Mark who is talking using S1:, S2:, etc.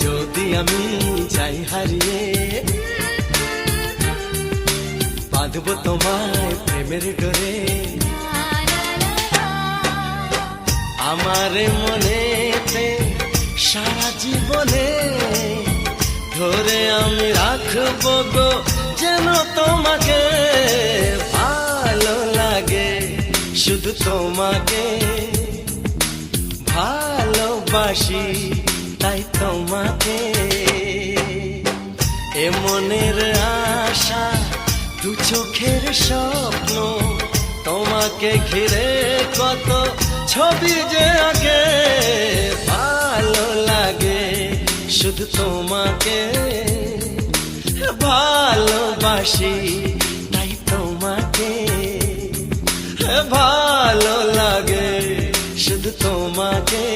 S1: যদি আমি যাই হারিয়ে, বাঁধবো তোমায় প্রেমের ডোরে। আমার মনেতে সারা জীবনে ধরে আমি রাখবো গো যেন তোমাকে। ভালো লাগে শুধু তোমাকে, ভালোবাসি তাই তোমাকে। এ মনের আশা দু চোখের স্বপ্ন, তোমাকে ঘিরে কত ছবি যে আগে। ভালো লাগে শুধু তোমাকে, ভালোবাসি তাই তোমাকে। ভালো লাগে শুধু তোমাকে।